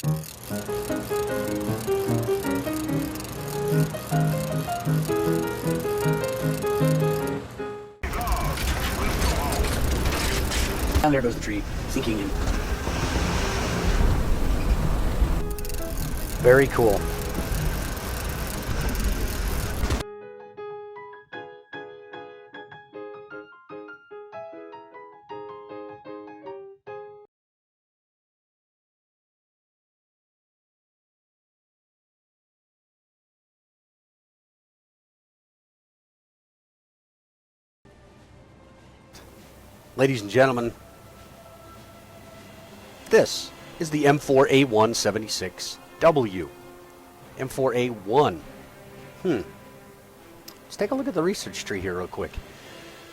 And there goes the tree, sinking in. Very cool. Ladies and gentlemen, this is the M4A1 76W. M4A1. Let's take a look at the research tree here real quick.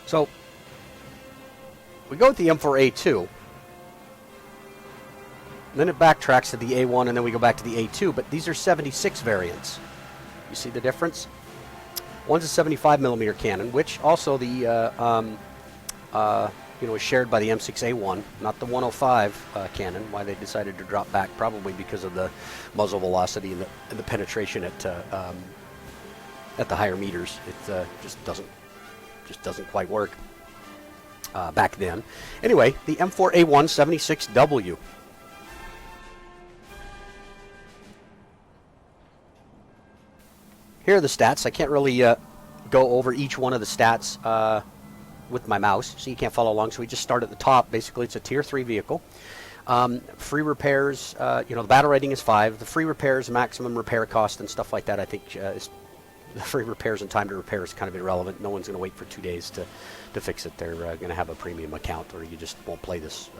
So, we go with the M4A2, then it backtracks to the A1, and then we go back to the A2, but these are 76 variants. You see the difference? One's a 75 millimeter cannon, which also the is shared by the M6A1, not the 105 cannon. Why they decided to drop back, probably because of the muzzle velocity and the penetration at the higher meters. It just doesn't quite work back then. Anyway, the M4A1 76W. Here are the stats. I can't really go over each one of the stats with my mouse, so you can't follow along. So we just start at the top. Basically, it's a tier 3 vehicle. Free repairs, the battle rating is 5. The free repairs, maximum repair cost and stuff like that, I think is the free repairs and time to repair is kind of irrelevant. No one's going to wait for 2 days to fix it. They're going to have a premium account, or you just won't play this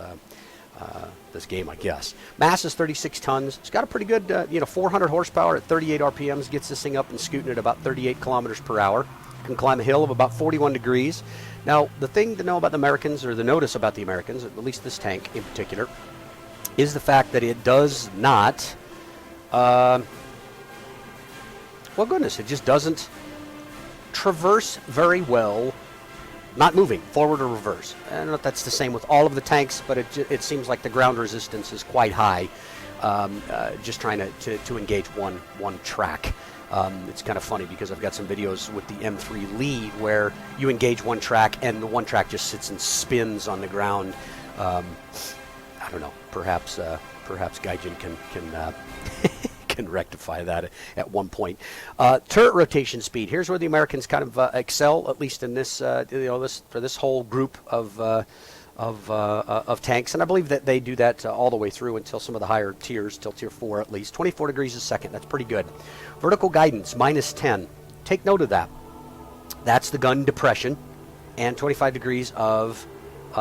this game, I guess. Mass is 36 tons. It's got a pretty good, 400 horsepower at 38 RPMs. Gets this thing up and scooting at about 38 kilometers per hour. Can climb a hill of about 41 degrees. Now, the thing to know about the Americans, or the notice about the Americans, at least this tank in particular, is the fact that it does not, it just doesn't traverse very well, not moving forward or reverse. I don't know if that's the same with all of the tanks, but it seems like the ground resistance is quite high, just trying to engage one track. It's kind of funny because I've got some videos with the M3 Lee where you engage one track and the one track just sits and spins on the ground. I don't know. Perhaps Gaijin can can rectify that at one point. Turret rotation speed. Here's where the Americans kind of excel, at least in this for this whole group of tanks, and I believe that they do that all the way through until some of the higher tiers, till tier 4 at least. 24 degrees a second, that's pretty good. Vertical guidance, -10. Take note of that. That's the gun depression, and 25 degrees of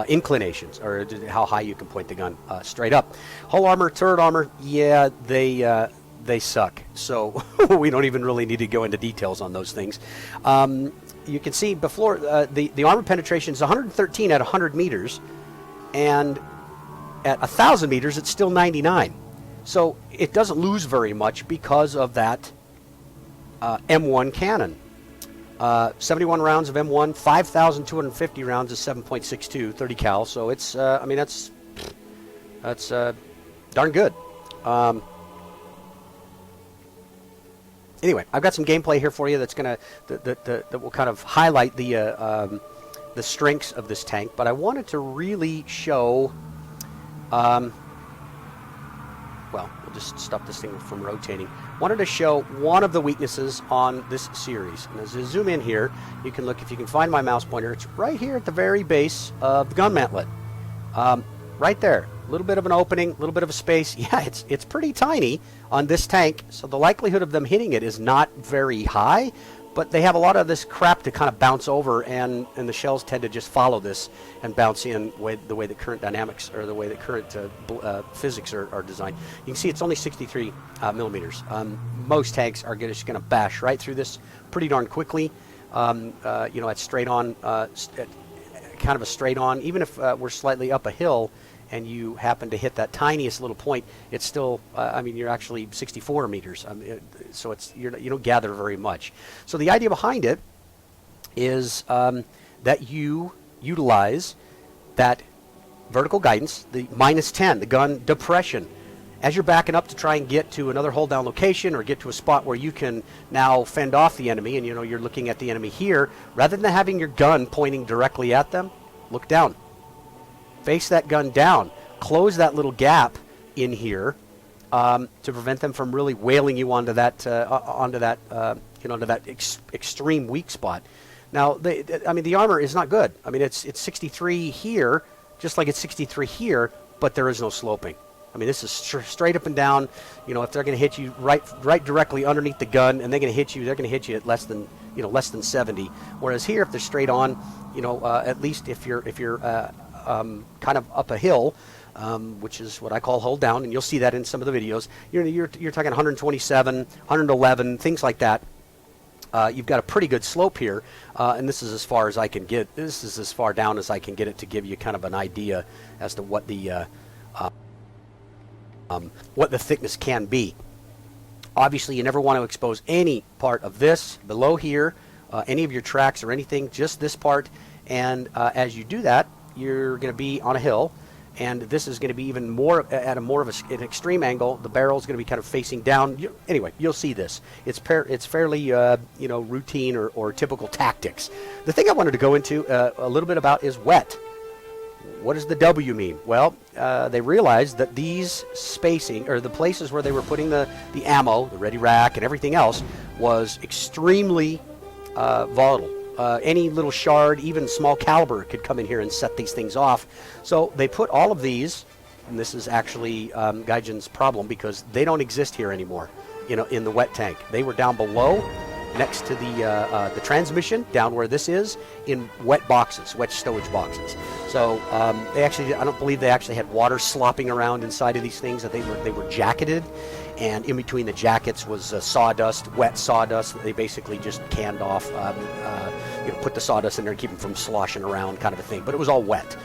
inclinations, or how high you can point the gun straight up. Hull armor, turret armor, yeah, they suck. So we don't even really need to go into details on those things. You can see before the armor penetration is 113 at 100 meters, and at 1,000 meters it's still 99. So it doesn't lose very much because of that M1 cannon. 71 rounds of M1, 5,250 rounds of 7.62, 30 cal. So it's that's darn good. Anyway, I've got some gameplay here for you that's gonna that will kind of highlight the strengths of this tank. But I wanted to really show. Well, we'll just stop this thing from rotating. Wanted to show one of the weaknesses on this series. And as I zoom in here, you can look, if you can find my mouse pointer, it's right here at the very base of the gun mantlet. Right there. A little bit of an opening, a little bit of a space. Yeah, it's pretty tiny on this tank, so the likelihood of them hitting it is not very high, but they have a lot of this crap to kind of bounce over, and the shells tend to just follow this and bounce in the way the current dynamics, or the way the current physics are designed. You can see it's only 63 millimeters. Most tanks are just going to bash right through this pretty darn quickly. At straight on, kind of a straight on, even if we're slightly up a hill and you happen to hit that tiniest little point, it's still, you're actually 64 meters. So you don't gather very much. So the idea behind it is that you utilize that vertical guidance, the -10, the gun depression, as you're backing up to try and get to another hold down location or get to a spot where you can now fend off the enemy, and you're looking at the enemy here, rather than having your gun pointing directly at them, look down. Face that gun down. Close that little gap in here to prevent them from really wailing you onto that extreme weak spot. Now, the armor is not good. I mean, it's 63 here, just like it's 63 here, but there is no sloping. I mean, this is straight up and down. If they're going to hit you right directly underneath the gun, and they're going to hit you at less than 70. Whereas here, if they're straight on, at least if you're kind of up a hill, which is what I call hold down, and you'll see that in some of the videos. You're talking 127, 111, things like that. You've got a pretty good slope here, and this is as far as I can get. This is as far down as I can get it to give you kind of an idea as to what the thickness can be. Obviously, you never want to expose any part of this below here, any of your tracks or anything, just this part. And as you do that, you're going to be on a hill, and this is going to be even more at more of an extreme angle. The barrel is going to be kind of facing down. Anyway, you'll see this. It's fairly routine or typical tactics. The thing I wanted to go into a little bit about is wet. What does the W mean? Well, they realized that these spacing, or the places where they were putting the ammo, the ready rack, and everything else, was extremely volatile. Any little shard, even small caliber, could come in here and set these things off. So they put all of these, and this is actually Gaijin's problem, because they don't exist here anymore, in the wet tank. They were down below, next to the transmission, down where this is, in wet boxes, wet stowage boxes. So I don't believe they actually had water slopping around inside of these things. That they were jacketed, and in between the jackets was sawdust, wet sawdust that they basically just canned off. Put the sawdust in there to keep them from sloshing around, kind of a thing. But it was all wet.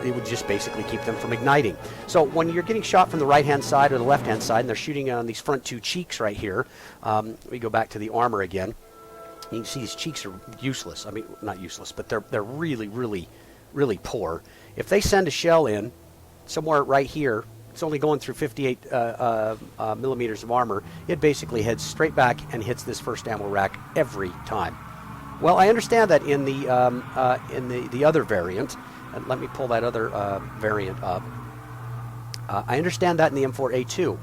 It would just basically keep them from igniting. So when you're getting shot from the right-hand side or the left-hand side, and they're shooting on these front two cheeks right here, we go back to the armor again. You can see these cheeks are useless. I mean, not useless, but they're really, really, really poor. If they send a shell in somewhere right here, it's only going through 58 millimeters of armor. It basically heads straight back and hits this first ammo rack every time. Well, I understand that in the other variant, and let me pull that other variant up. I understand that in the M4A2.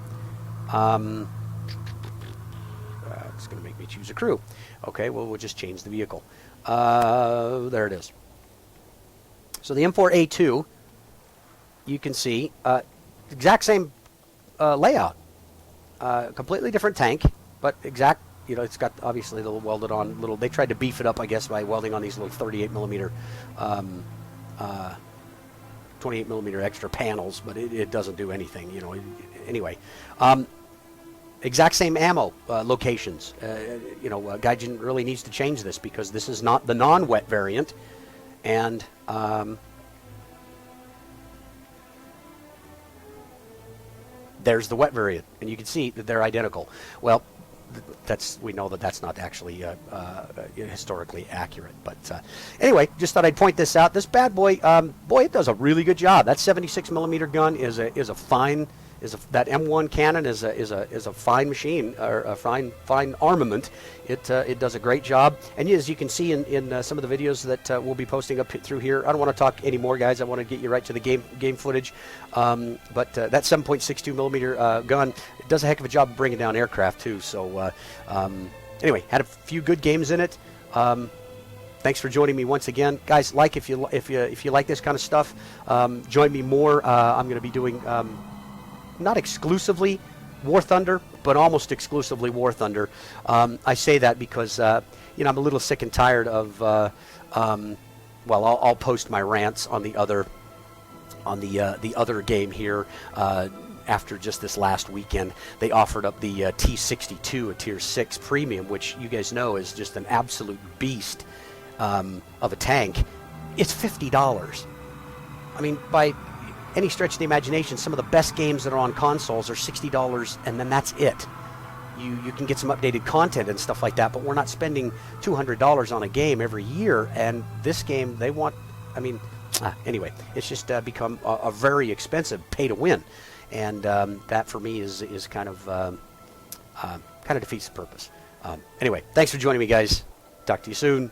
It's going to make me choose a crew. Okay, well, we'll just change the vehicle. There it is. So the M4A2, you can see, exact same layout. Completely different tank, but exact. It's got obviously the welded on little. They tried to beef it up, I guess, by welding on these little 38 millimeter, 28 millimeter extra panels, but it doesn't do anything. Anyway, exact same ammo locations. Gaijin really needs to change this, because this is not the non-wet variant, and there's the wet variant, and you can see that they're identical. Well, we know that that's not actually historically accurate. But anyway, just thought I'd point this out. This bad boy, it does a really good job. That 76 millimeter gun is a fine. That M1 cannon is a fine machine, or a fine armament. It does a great job. And as you can see in some of the videos that we'll be posting up through here, I don't want to talk anymore, guys. I want to get you right to the game footage. But that 7.62 millimeter gun, it does a heck of a job of bringing down aircraft too. So anyway, had a few good games in it. Thanks for joining me once again, guys. If you like this kind of stuff, join me more. I'm going to be doing. Not exclusively War Thunder, but almost exclusively War Thunder. I say that because I'm a little sick and tired of. I'll post my rants on the other game here. After just this last weekend, they offered up the T62, a Tier 6 Premium, which you guys know is just an absolute beast of a tank. It's $50. I mean, by any stretch of the imagination, some of the best games that are on consoles are $60, and then that's it. You can get some updated content and stuff like that, but we're not spending $200 on a game every year. And this game, they want, anyway, it's just become a very expensive pay to win. and that for me is kind of defeats the purpose. Anyway, thanks for joining me, guys. Talk to you soon.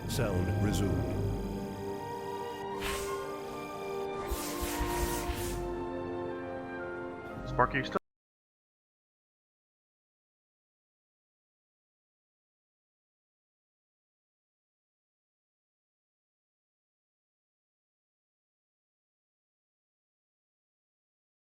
Sound resumed. Sparky, you still